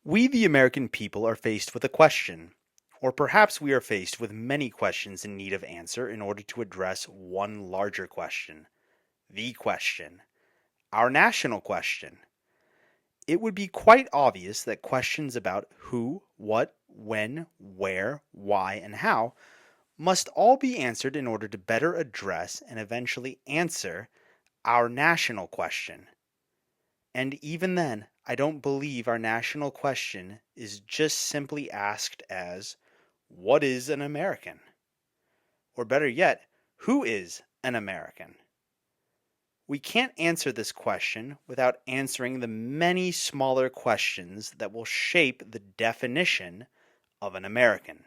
We, the American people, are faced with a question, or perhaps we are faced with many questions in need of answer in order to address one larger question, the question, our national question. It would be quite obvious that questions about who, what, when, where, why, and how must all be answered in order to better address and eventually answer our national question. And even then, I don't believe our national question is just simply asked as, what is an American? Or better yet, who is an American? We can't answer this question without answering the many smaller questions that will shape the definition of an American.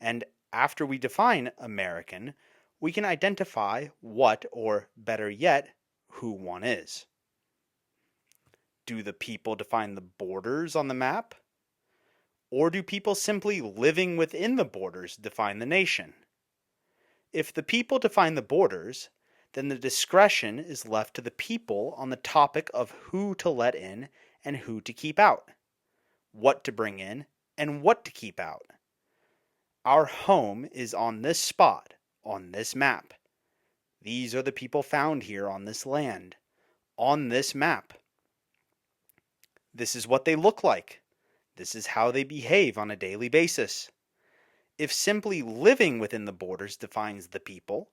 And after we define American, we can identify what, or better yet, who one is. Do the people define the borders on the map? Or do people simply living within the borders define the nation? If the people define the borders, then the discretion is left to the people on the topic of who to let in and who to keep out, what to bring in and what to keep out. Our home is on this spot, on this map. These are the people found here on this land, on this map. This is what they look like. This is how they behave on a daily basis. If simply living within the borders defines the people,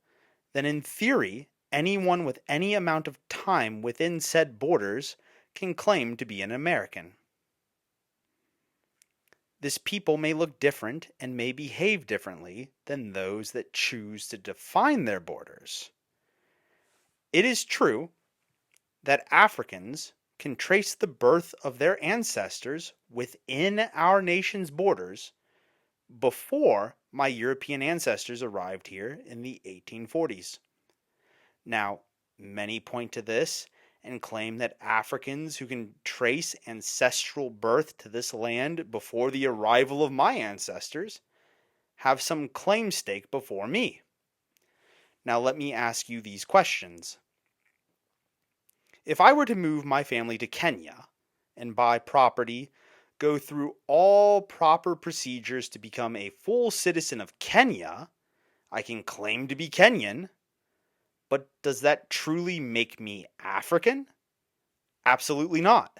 then in theory, anyone with any amount of time within said borders can claim to be an American. This people may look different and may behave differently than those that choose to define their borders. It is true that Africans can trace the birth of their ancestors within our nation's borders before my European ancestors arrived here in the 1840s. Now, many point to this and claim that Africans who can trace ancestral birth to this land before the arrival of my ancestors have some claim stake before me. Now, let me ask you these questions. If I were to move my family to Kenya and buy property, go through all proper procedures to become a full citizen of Kenya, I can claim to be Kenyan, but does that truly make me African? Absolutely not.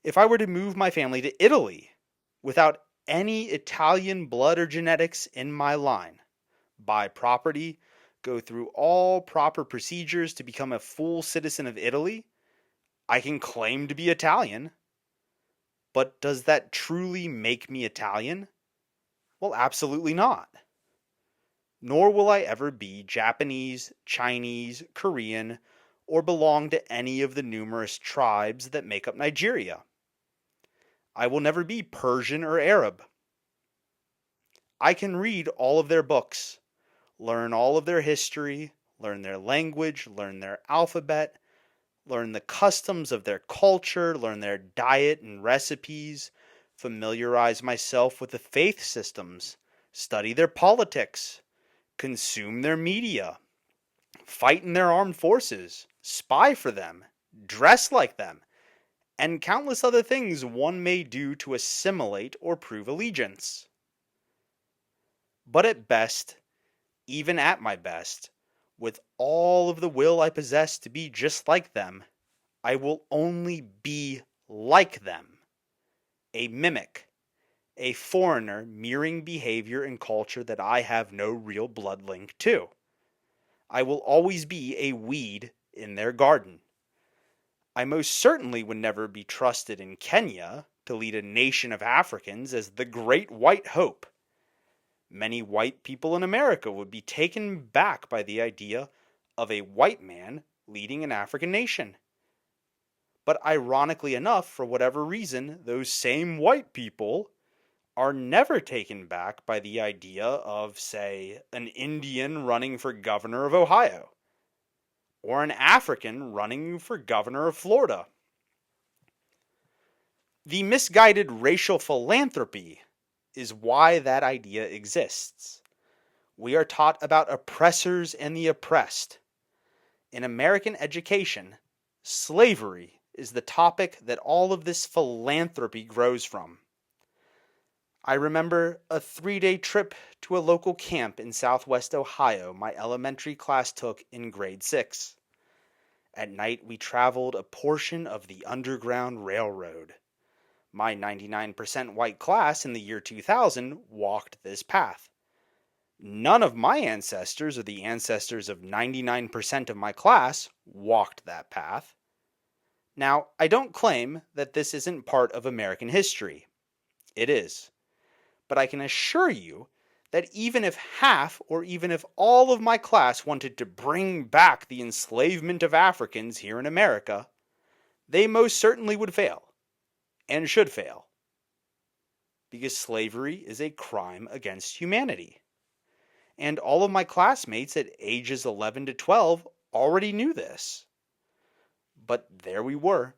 If I were to move my family to Italy without any Italian blood or genetics in my line, buy property, go through all proper procedures to become a full citizen of Italy, I can claim to be Italian. But does that truly make me Italian? Well, absolutely not. Nor will I ever be Japanese, Chinese, Korean, or belong to any of the numerous tribes that make up Nigeria. I will never be Persian or Arab. I can read all of their books, learn all of their history, learn their language, learn their alphabet, learn the customs of their culture, learn their diet and recipes, familiarize myself with the faith systems, study their politics, consume their media, fight in their armed forces, spy for them, dress like them, and countless other things one may do to assimilate or prove allegiance. But at best, even at my best, with all of the will I possess to be just like them, I will only be like them, a mimic, a foreigner mirroring behavior and culture that I have no real blood link to. I will always be a weed in their garden. I most certainly would never be trusted in Kenya to lead a nation of Africans as the Great White Hope. Many white people in America would be taken back by the idea of a white man leading an African nation. But ironically enough, for whatever reason, those same white people are never taken back by the idea of, say, an Indian running for governor of Ohio, or an African running for governor of Florida. The misguided racial philanthropy is why that idea exists. We are taught about oppressors and the oppressed. In American education, slavery is the topic that all of this philanthropy grows from. I remember a 3-day trip to a local camp in southwest Ohio my elementary class took in grade 6. At night, we traveled a portion of the Underground Railroad. My 99% white class in the year 2000 walked this path. None of my ancestors or the ancestors of 99% of my class walked that path. Now, I don't claim that this isn't part of American history. It is. But I can assure you that even if half or even if all of my class wanted to bring back the enslavement of Africans here in America, they most certainly would fail, and should fail, because slavery is a crime against humanity. And all of my classmates at ages 11 to 12 already knew this. But there we were,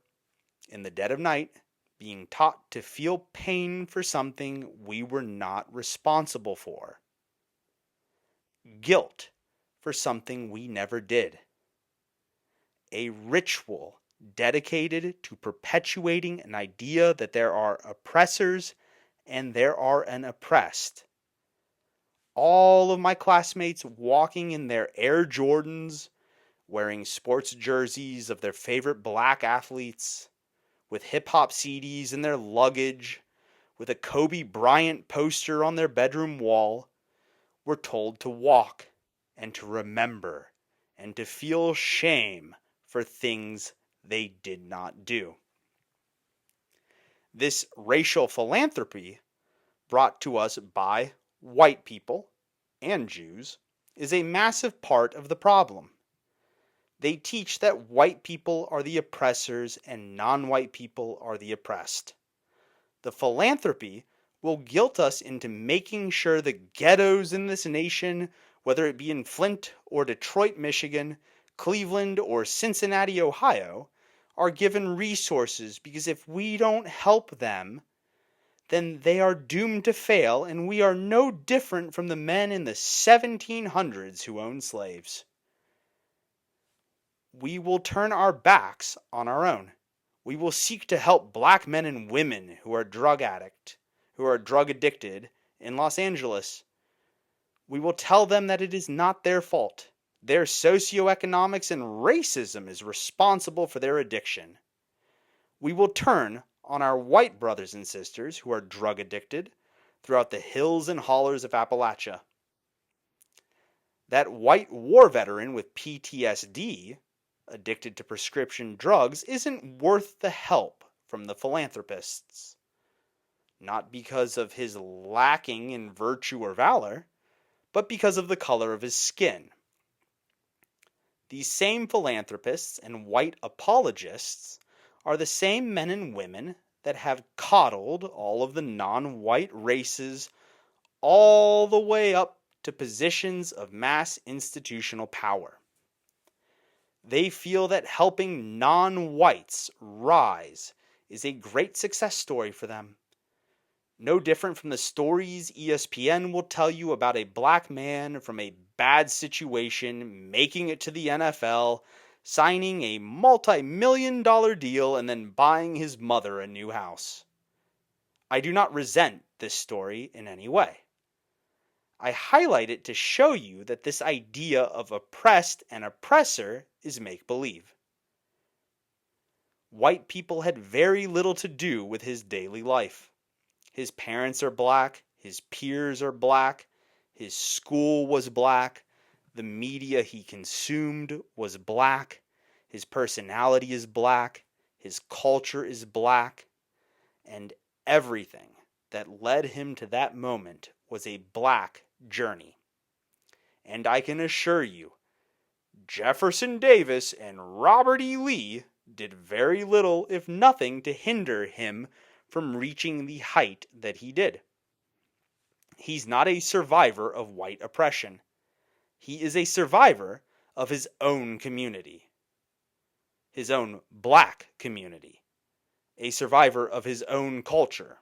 in the dead of night, being taught to feel pain for something we were not responsible for. Guilt for something we never did. A ritual dedicated to perpetuating an idea that there are oppressors and there are an oppressed. All of my classmates walking in their Air Jordans, wearing sports jerseys of their favorite black athletes, with hip-hop CDs in their luggage, with a Kobe Bryant poster on their bedroom wall, were told to walk and to remember and to feel shame for things they did not do. This racial philanthropy, brought to us by white people and Jews, is a massive part of the problem. They teach that white people are the oppressors and non-white people are the oppressed. The philanthropy will guilt us into making sure the ghettos in this nation, whether it be in Flint or Detroit, Michigan, Cleveland or Cincinnati, Ohio, are given resources, because if we don't help them, then they are doomed to fail, and we are no different from the men in the 1700s who owned slaves. We will turn our backs on our own. We will seek to help black men and women who are drug addicted in Los Angeles. We will tell them that it is not their fault. Their socioeconomics and racism is responsible for their addiction. We will turn on our white brothers and sisters who are drug addicted throughout the hills and hollers of Appalachia. That white war veteran with PTSD, addicted to prescription drugs, isn't worth the help from the philanthropists. Not because of his lacking in virtue or valor, but because of the color of his skin. These same philanthropists and white apologists are the same men and women that have coddled all of the non-white races all the way up to positions of mass institutional power. They feel that helping non-whites rise is a great success story for them. No different from the stories ESPN will tell you about a black man from a bad situation making it to the NFL, signing a multi-million-dollar deal, and then buying his mother a new house. I do not resent this story in any way. I highlight it to show you that this idea of oppressed and oppressor is make-believe. White people had very little to do with his daily life. His parents are black, his peers are black, his school was black, the media he consumed was black, his personality is black, his culture is black, and everything that led him to that moment was a black journey. And I can assure you, Jefferson Davis and Robert E. Lee did very little, if nothing, to hinder him from reaching the height that he did. He's not a survivor of white oppression. He is a survivor of his own community, his own black community, a survivor of his own culture.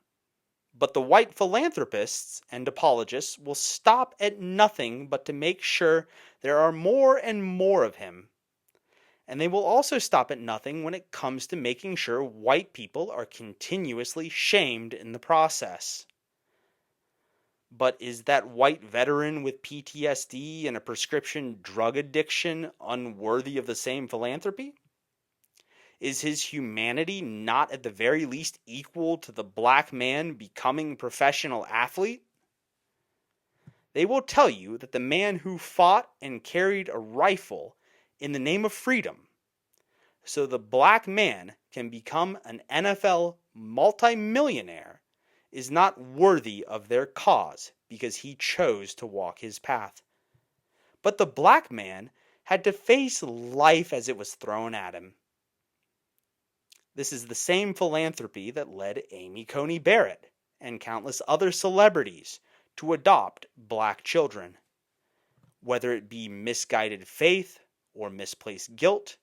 But the white philanthropists and apologists will stop at nothing but to make sure there are more and more of him, And they will also stop at nothing when it comes to making sure white people are continuously shamed in the process. But is that white veteran with PTSD and a prescription drug addiction unworthy of the same philanthropy? Is his humanity not at the very least equal to the black man becoming professional athlete? They will tell you that the man who fought and carried a rifle in the name of freedom, so the black man can become an NFL multimillionaire, is not worthy of their cause because he chose to walk his path. But the black man had to face life as it was thrown at him. This is the same philanthropy that led Amy Coney Barrett and countless other celebrities to adopt black children. Whether it be misguided faith or misplaced guilt,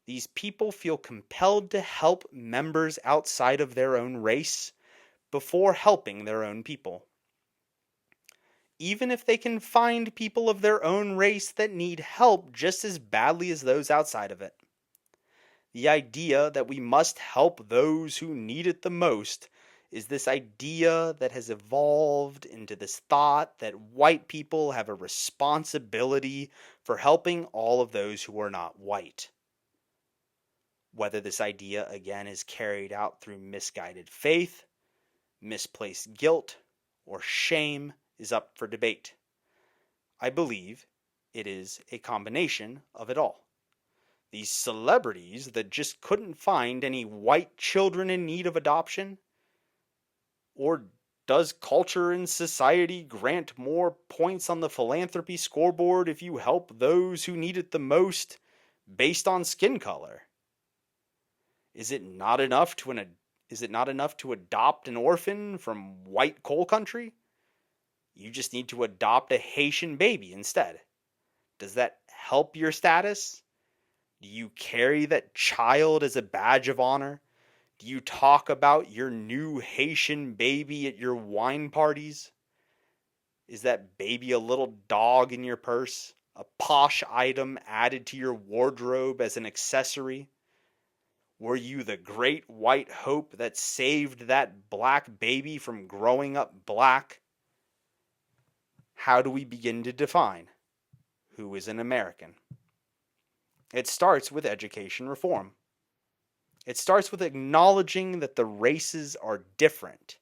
these people feel compelled to help members outside of their own race before helping their own people. Even if they can find people of their own race that need help just as badly as those outside of it. The idea that we must help those who need it the most is this idea that has evolved into this thought that white people have a responsibility for helping all of those who are not white. Whether this idea again is carried out through misguided faith, misplaced guilt, or shame is up for debate. I believe it is a combination of it all. These celebrities that just couldn't find any white children in need of adoption? Or does culture and society grant more points on the philanthropy scoreboard if you help those who need it the most based on skin color? Is it not enough to adopt an orphan from white coal country? You just need to adopt a Haitian baby instead. Does that help your status? Do you carry that child as a badge of honor? Do you talk about your new Haitian baby at your wine parties? Is that baby a little dog in your purse? A posh item added to your wardrobe as an accessory? Were you the great white hope that saved that black baby from growing up black? How do we begin to define who is an American? It starts with education reform. It starts with acknowledging that the races are different.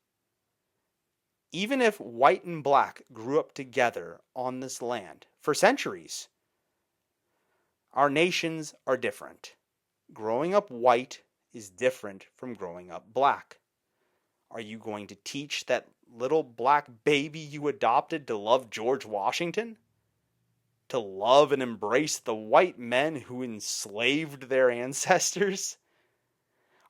Even if white and black grew up together on this land for centuries, our nations are different. Growing up white is different from growing up black. Are you going to teach that little black baby you adopted to love George Washington? To love and embrace the white men who enslaved their ancestors?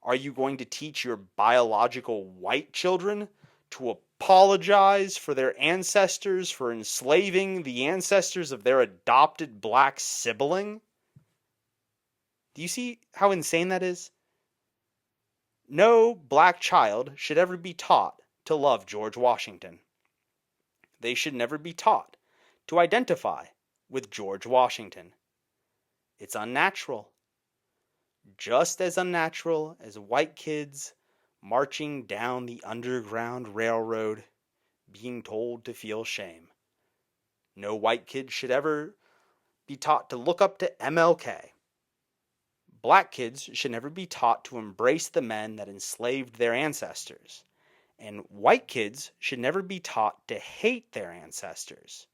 Are you going to teach your biological white children to apologize for their ancestors for enslaving the ancestors of their adopted black sibling? Do you see how insane that is? No black child should ever be taught to love George Washington. They should never be taught to identify with George Washington. It's unnatural. Just as unnatural as white kids marching down the Underground Railroad being told to feel shame. No white kid should ever be taught to look up to MLK. Black kids should never be taught to embrace the men that enslaved their ancestors. And white kids should never be taught to hate their ancestors.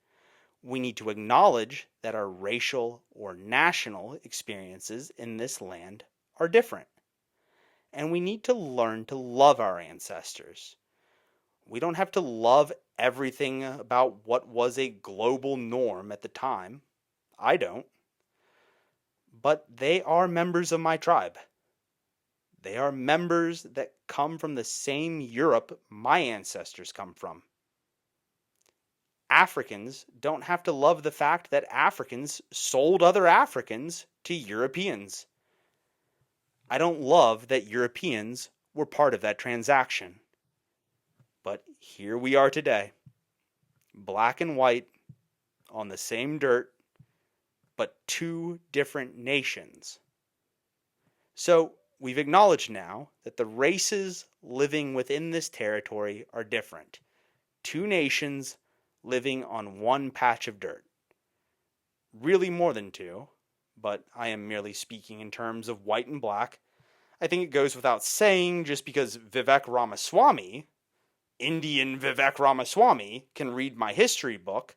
We need to acknowledge that our racial or national experiences in this land are different. And we need to learn to love our ancestors. We don't have to love everything about what was a global norm at the time. I don't. But they are members of my tribe. They are members that come from the same Europe my ancestors come from. Africans don't have to love the fact that Africans sold other Africans to Europeans. I don't love that Europeans were part of that transaction. But here we are today, black and white, on the same dirt, but two different nations So we've acknowledged now that the races living within this territory are different. Two nations living on one patch of dirt. Really more than two, but I am merely speaking in terms of white and black. I think it goes without saying just because Vivek Ramaswamy, Indian Vivek Ramaswamy, can read my history book,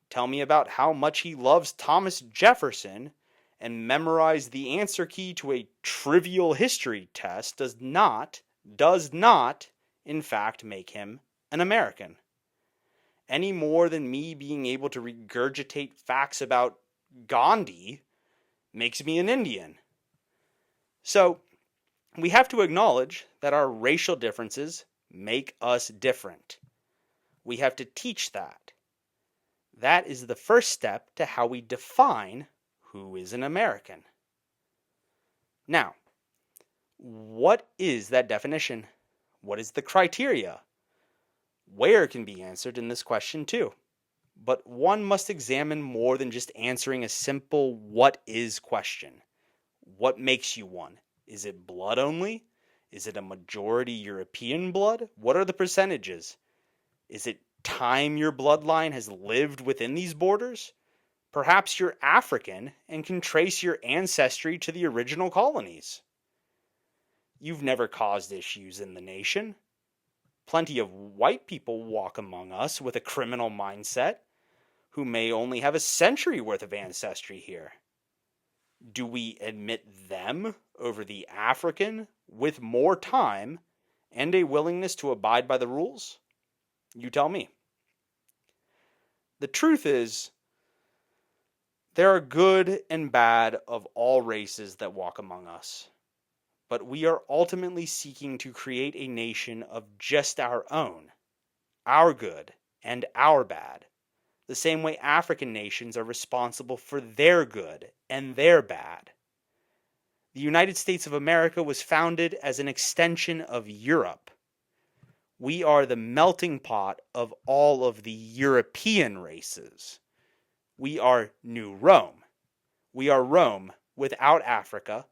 tell me about how much he loves Thomas Jefferson, and memorize the answer key to a trivial history test does not, in fact, make him an American. Any more than me being able to regurgitate facts about Gandhi makes me an Indian. So, we have to acknowledge that our racial differences make us different. We have to teach that. That is the first step to how we define who is an American. Now, what is that definition? What is the criteria? Where can be answered in this question too. But one must examine more than just answering a simple what is question. What makes you one? Is it blood only? Is it a majority European blood? What are the percentages? Is it time your bloodline has lived within these borders? Perhaps you're African and can trace your ancestry to the original colonies. You've never caused issues in the nation. Plenty of white people walk among us with a criminal mindset who may only have a century worth of ancestry here. Do we admit them over the African with more time and a willingness to abide by the rules? You tell me. The truth is, there are good and bad of all races that walk among us, but we are ultimately seeking to create a nation of just our own, our good and our bad, the same way African nations are responsible for their good and their bad. The United States of America was founded as an extension of Europe. We are the melting pot of all of the European races. We are New Rome. We are Rome without Africa,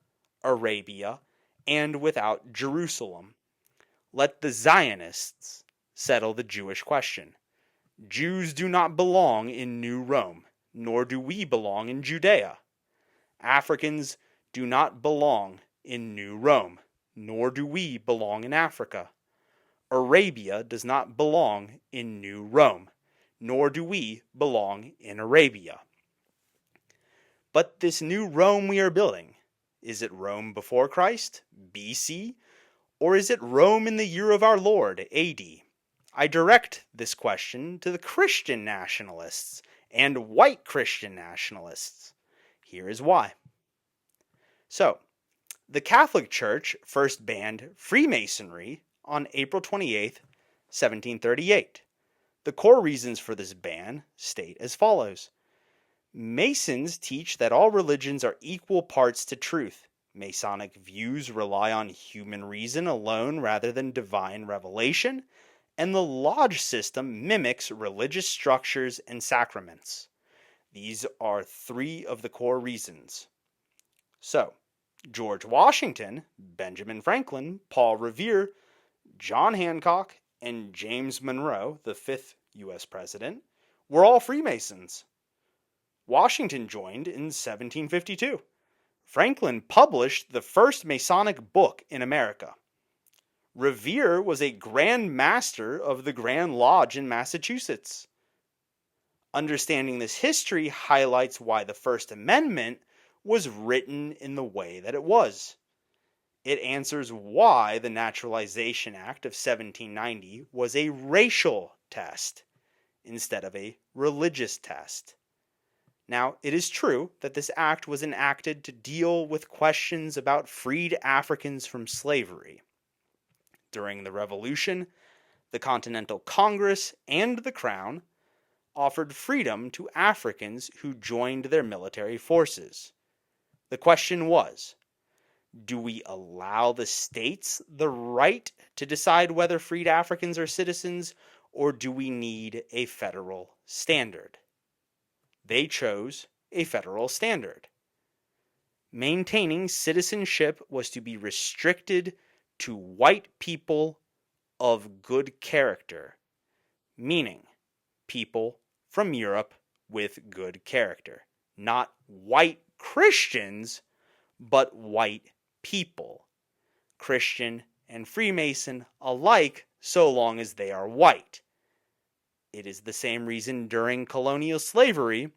Arabia, and without Jerusalem. Let the Zionists settle the Jewish question. Jews do not belong in New Rome, nor do we belong in Judea. Africans do not belong in New Rome, nor do we belong in Africa. Arabia does not belong in New Rome, nor do we belong in Arabia. But this new Rome we are building, is it Rome before Christ, BC, or is it Rome in the year of our Lord, AD? I direct this question to the Christian nationalists and white Christian nationalists. Here is why. So, the Catholic Church first banned Freemasonry on April 28, 1738. The core reasons for this ban state as follows. Masons teach that all religions are equal parts to truth. Masonic views rely on human reason alone rather than divine revelation, and the lodge system mimics religious structures and sacraments. These are three of the core reasons. So, George Washington, Benjamin Franklin, Paul Revere, John Hancock, and James Monroe, the fifth U.S. president, were all Freemasons. Washington joined in 1752. Franklin published the first Masonic book in America. Revere was a Grand Master of the Grand Lodge in Massachusetts. Understanding this history highlights why the First Amendment was written in the way that it was. It answers why the Naturalization Act of 1790 was a racial test instead of a religious test. Now, it is true that this act was enacted to deal with questions about freed Africans from slavery. During the Revolution, the Continental Congress and the Crown offered freedom to Africans who joined their military forces. The question was, do we allow the states the right to decide whether freed Africans are citizens, or do we need a federal standard? They chose a federal standard. Maintaining citizenship was to be restricted to white people of good character, meaning people from Europe with good character. Not white Christians, but white people. Christian and Freemason alike, so long as they are white. It is the same reason during colonial slavery,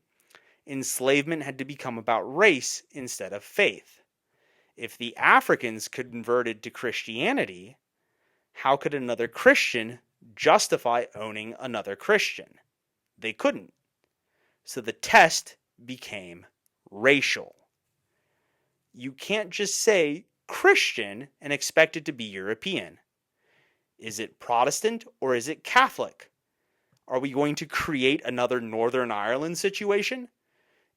enslavement had to become about race instead of faith. If the Africans converted to Christianity, how could another Christian justify owning another Christian? They couldn't. So the test became racial. You can't just say Christian and expect it to be European. Is it Protestant or is it Catholic? Are we going to create another Northern Ireland situation?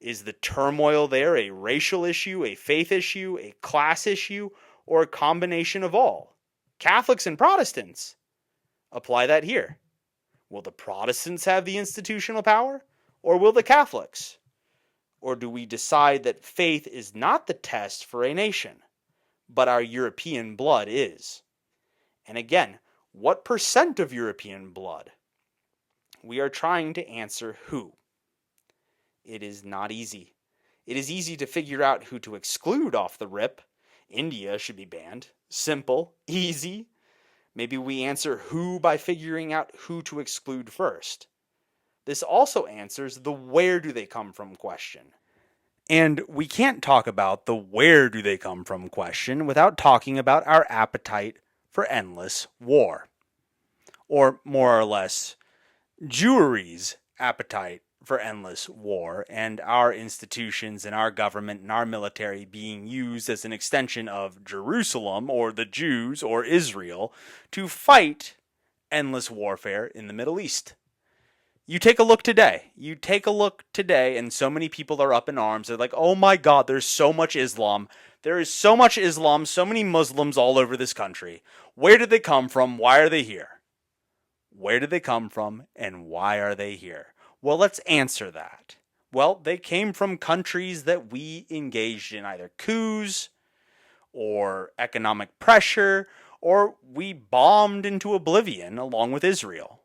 Is the turmoil there a racial issue, a faith issue, a class issue, or a combination of all? Catholics and Protestants. Apply that here. Will the Protestants have the institutional power, or will the Catholics? Or do we decide that faith is not the test for a nation, but our European blood is? And again, what percent of European blood? We are trying to answer who. It is not easy. It is easy to figure out who to exclude off the rip. India should be banned. Simple, easy. Maybe we answer who by figuring out who to exclude first. This also answers the where do they come from question. And we can't talk about the where do they come from question without talking about our appetite for endless war. Or more or less, Jewry's appetite for endless war and our institutions and our government and our military being used as an extension of Jerusalem or the Jews or Israel to fight endless warfare in the Middle East. You take a look today. And so many people are up in arms. They're like, oh my God, there's so much Islam. There is so much Islam, so many Muslims all over this country. Where did they come from? Why are they here? Where did they come from and why are they here? Well, let's answer that. Well, they came from countries that we engaged in either coups or economic pressure, or we bombed into oblivion along with Israel.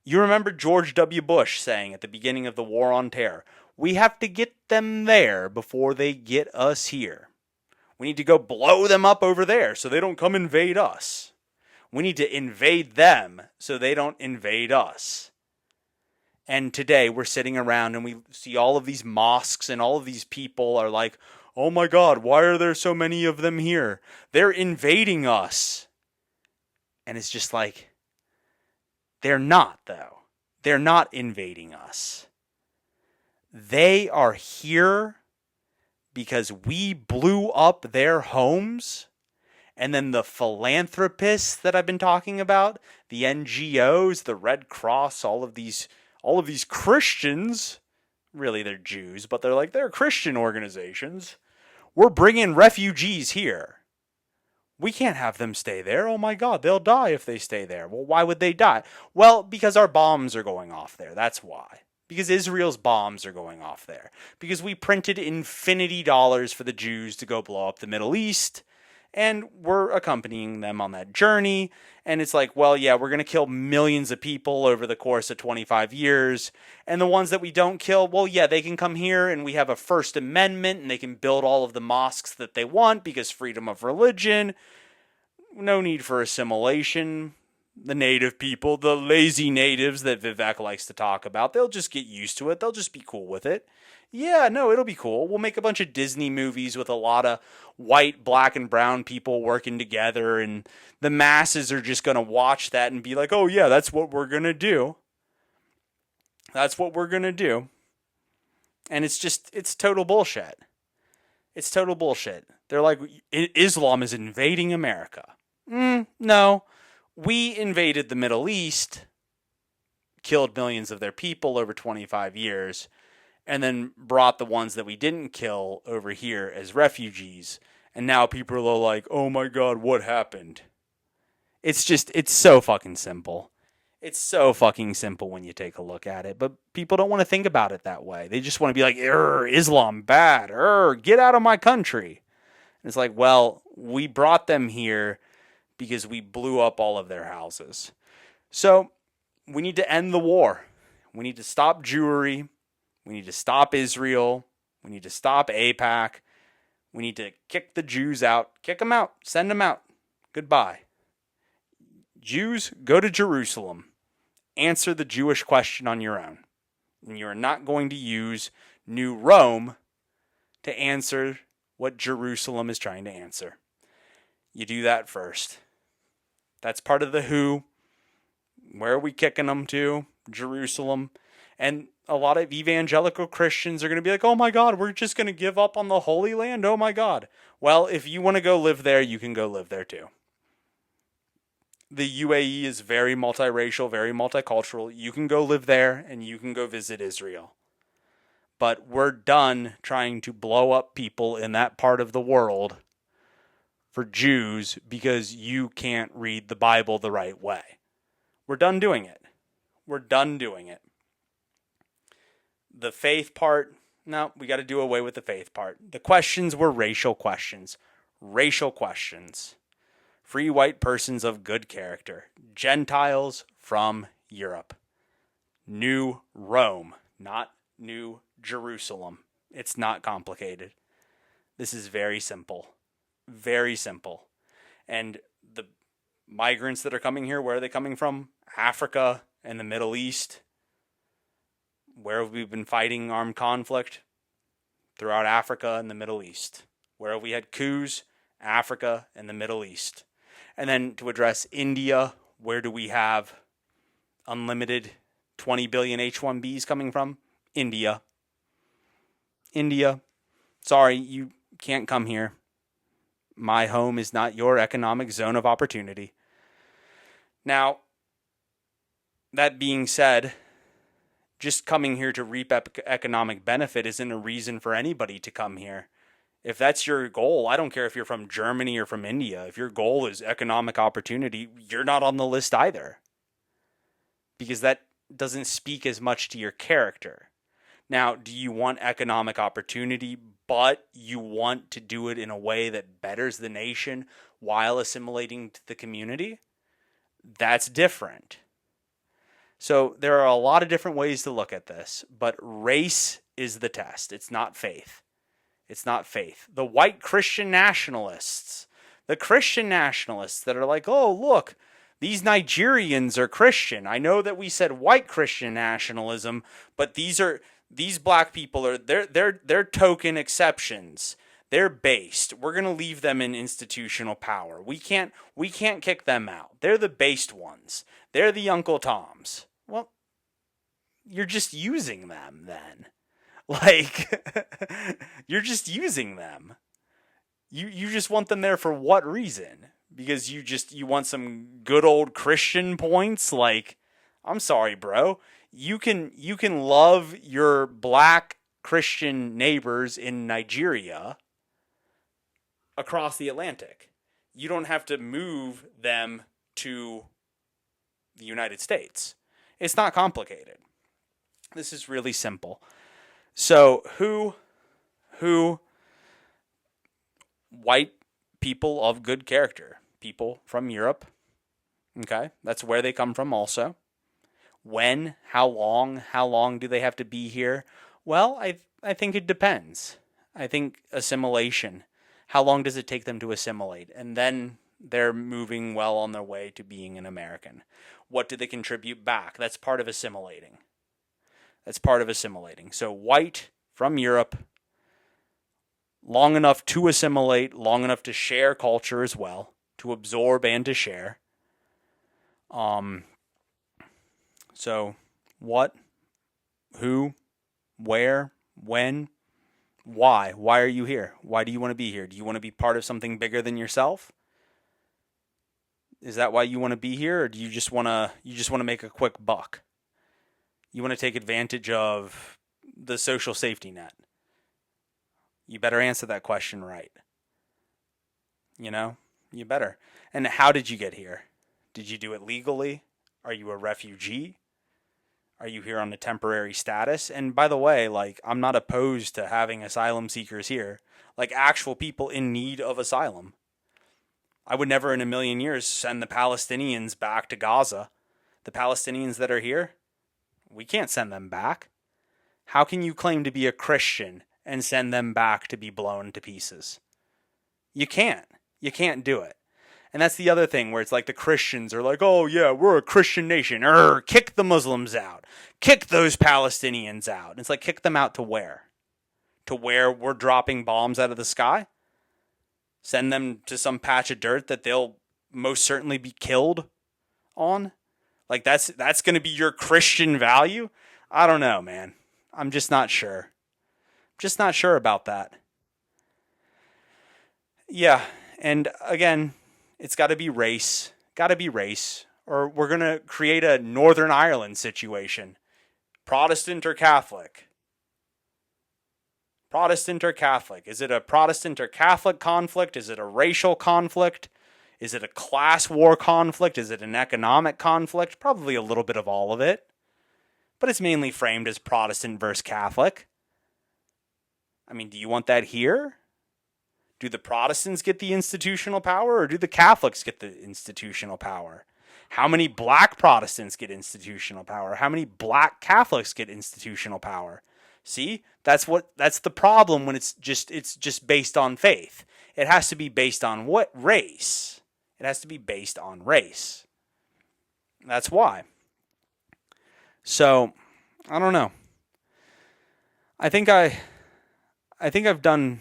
You remember George W. Bush saying at the beginning of the War on Terror, we have to get them there before they get us here. We need to go blow them up over there so they don't come invade us. We need to invade them so they don't invade us. And today we're sitting around and we see all of these mosques and all of these people are like, oh my God, why are there so many of them here? They're invading us. And it's just like, they're not though. They're not invading us. They are here because we blew up their homes. And then the philanthropists that I've been talking about, the NGOs, the Red Cross, all of these Christians, really they're Jews, but they're Christian organizations. We're bringing refugees here. We can't have them stay there. Oh my God, they'll die if they stay there. Well, why would they die? Well, because our bombs are going off there. That's why. Because Israel's bombs are going off there. Because we printed infinity dollars for the Jews to go blow up the Middle East. And we're accompanying them on that journey. And it's like, well, yeah, we're going to kill millions of people over the course of 25 years. And the ones that we don't kill, well, yeah, they can come here and we have a First Amendment and they can build all of the mosques that they want because freedom of religion. No need for assimilation. The native people, the lazy natives that Vivek likes to talk about, they'll just get used to it. They'll just be cool with it. Yeah, no, it'll be cool. We'll make a bunch of Disney movies with a lot of white, black, and brown people working together, and the masses are just going to watch that and be like, oh yeah, that's what we're going to do. That's what we're going to do. And it's total bullshit. It's total bullshit. They're like, Islam is invading America. No. We invaded the Middle East, killed millions of their people over 25 years, and then brought the ones that we didn't kill over here as refugees. And now people are like, oh my God, what happened? It's so fucking simple. It's so fucking simple when you take a look at it, but people don't want to think about it that way. They just want to be like, Islam bad, get out of my country. And it's like, well, we brought them here because we blew up all of their houses. So we need to end the war. We need to stop Jewry. We need to stop Israel. We need to stop AIPAC. We need to kick the Jews out. Kick them out. Send them out. Goodbye. Jews, go to Jerusalem. Answer the Jewish question on your own. And you're not going to use New Rome to answer what Jerusalem is trying to answer. You do that first. That's part of the who. Where are we kicking them to? Jerusalem. And a lot of evangelical Christians are going to be like, oh my God, we're just going to give up on the Holy Land? Oh my God. Well, if you want to go live there, you can go live there too. The UAE is very multiracial, very multicultural. You can go live there and you can go visit Israel. But we're done trying to blow up people in that part of the world for Jews because you can't read the Bible the right way. We're done doing it. We're done doing it. The faith part, no, we got to do away with the faith part. The questions were racial questions. Racial questions. Free white persons of good character. Gentiles from Europe. New Rome, not New Jerusalem. It's not complicated. This is very simple. Very simple. And the migrants that are coming here, where are they coming from? Africa and the Middle East. Where have we been fighting armed conflict? Throughout Africa and the Middle East. Where have we had coups? Africa and the Middle East. And then to address India, where do we have unlimited 20 billion H-1Bs coming from? India. India. Sorry, you can't come here. My home is not your economic zone of opportunity. Now, that being said, just coming here to reap economic benefit isn't a reason for anybody to come here. If that's your goal, I don't care if you're from Germany or from India. If your goal is economic opportunity, you're not on the list either. Because that doesn't speak as much to your character. Now, do you want economic opportunity, but you want to do it in a way that betters the nation while assimilating to the community? That's different. So there are a lot of different ways to look at this, but race is the test. It's not faith. It's not faith. The white Christian nationalists, the Christian nationalists that are like, oh, look, these Nigerians are Christian. I know that we said white Christian nationalism, but these black people are they're token exceptions. They're based. We're going to leave them in institutional power. We can't kick them out. They're the based ones. They're the Uncle Toms. Well, you're just using them then. Like, you're just using them. You just want them there for what reason? Because you want some good old Christian points? Like, I'm sorry, bro. You can love your black Christian neighbors in Nigeria across the Atlantic. You don't have to move them to the United States. It's not complicated. This is really simple. So who white people of good character, people from Europe. Okay, that's where they come from also. When, how long do they have to be here? Well, I think it depends. I think assimilation. How long does it take them to assimilate? And then they're moving well on their way to being an American. What do they contribute back? That's part of assimilating. So white from Europe, long enough to assimilate, long enough to share culture as well, to absorb and to share. So what, who, where, when, why? Why are you here? Why do you want to be here? Do you want to be part of something bigger than yourself? Is that why you want to be here, or do you just want to make a quick buck? You want to take advantage of the social safety net? You better answer that question right. You better. And how did you get here? Did you do it legally, Are you a refugee? Are you here on a temporary status? And by the way, like, I'm not opposed to having asylum seekers here, like actual people in need of asylum. I would never in a million years send the Palestinians back to Gaza. The Palestinians that are here, we can't send them back. How can you claim to be a Christian and send them back to be blown to pieces? You can't. You can't do it. And that's the other thing where it's like the Christians are like, oh yeah, we're a Christian nation. Kick the Muslims out. Kick those Palestinians out. And it's like, kick them out to where? To where we're dropping bombs out of the sky? Send them to some patch of dirt that they'll most certainly be killed on? Like that's going to be your Christian value? I don't know, man. I'm just not sure. Just not sure about that. Yeah, and again, it's got to be race. Got to be race. Or we're going to create a Northern Ireland situation. Protestant or Catholic? Protestant or Catholic? Is it a Protestant or Catholic conflict? Is it a racial conflict? Is it a class war conflict? Is it an economic conflict? Probably a little bit of all of it. But it's mainly framed as Protestant versus Catholic. I mean, do you want that here? Do the Protestants get the institutional power, or do the Catholics get the institutional power? How many black Protestants get institutional power? How many black Catholics get institutional power? See, that's the problem when it's just based on faith. It has to be based on what race? It has to be based on race. That's why. So, I don't know. I think I've done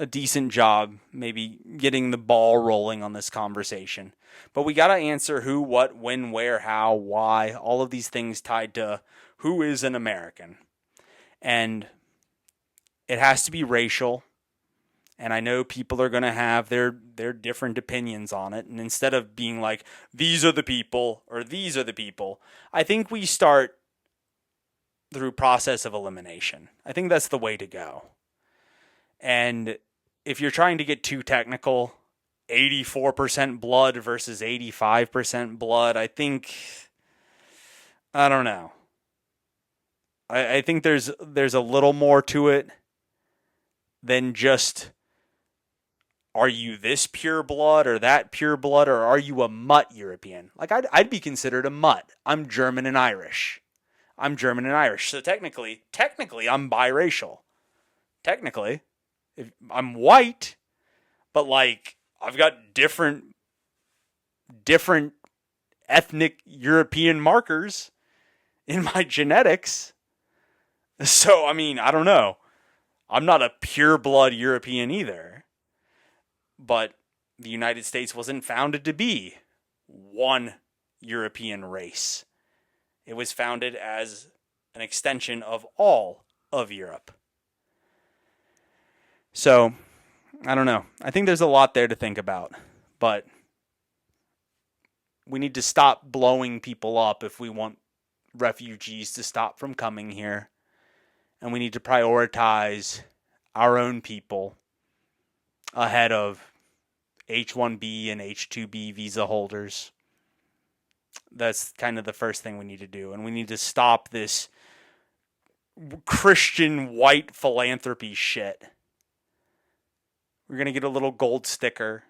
a decent job maybe getting the ball rolling on this conversation. But we got to answer who, what, when, where, how, why, all of these things tied to who is an American. And it has to be racial. And I know people are going to have their different opinions on it. And instead of being like, these are the people or these are the people, I think we start through process of elimination. I think that's the way to go. And if you're trying to get too technical, 84% blood versus 85% blood, I don't know. I think there's a little more to it than just, are you this pure blood or that pure blood, or are you a mutt European? Like I'd be considered a mutt. I'm German and Irish. So technically I'm biracial. Technically. I'm white, but like I've got different ethnic European markers in my genetics. So, I mean, I don't know. I'm not a pure blood European either. But the United States wasn't founded to be one European race. It was founded as an extension of all of Europe. So, I don't know. I think there's a lot there to think about, but we need to stop blowing people up if we want refugees to stop from coming here. And we need to prioritize our own people ahead of H-1B and H-2B visa holders. That's kind of the first thing we need to do. And we need to stop this Christian white philanthropy shit. We're going to get a little gold sticker.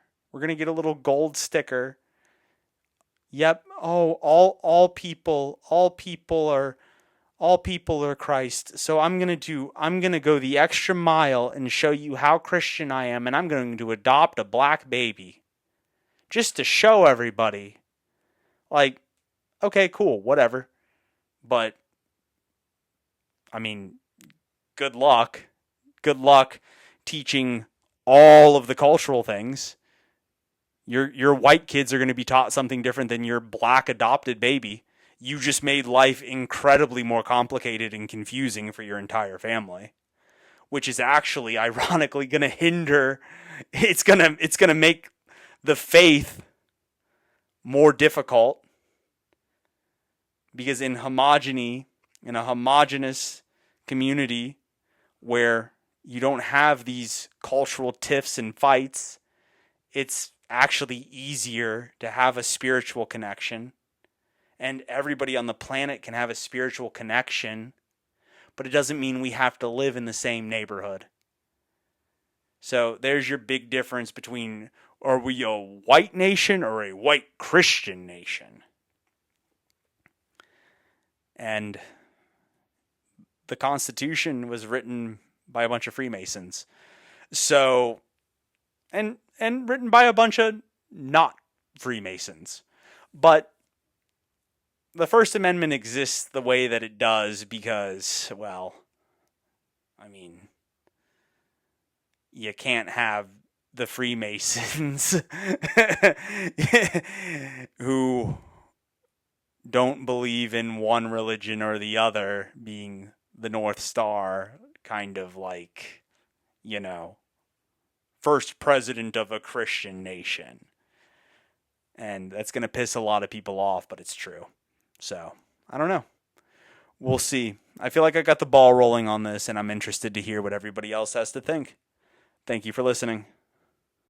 Yep. Oh, all people are Christ. So I'm going to go the extra mile and show you how Christian I am, and I'm going to adopt a black baby just to show everybody. Like, okay, cool, whatever. But I mean, good luck teaching all of the cultural things. Your white kids are going to be taught something different than your black adopted baby. You just made life incredibly more complicated and confusing for your entire family, which is actually ironically going to hinder. It's going to make the faith more difficult, because in a homogenous community where you don't have these cultural tiffs and fights, it's actually easier to have a spiritual connection and everybody on the planet can have a spiritual connection, but it doesn't mean we have to live in the same neighborhood. So there's your big difference between, are we a white nation or a white Christian nation? And the Constitution was written by a bunch of Freemasons. So, and written by a bunch of not Freemasons. But the First Amendment exists the way that it does because, well, I mean, you can't have the Freemasons who don't believe in one religion or the other being the North Star, kind of like, you know, first president of a Christian nation. And that's going to piss a lot of people off, but it's true. So, I don't know. We'll see. I feel like I got the ball rolling on this, and I'm interested to hear what everybody else has to think. Thank you for listening.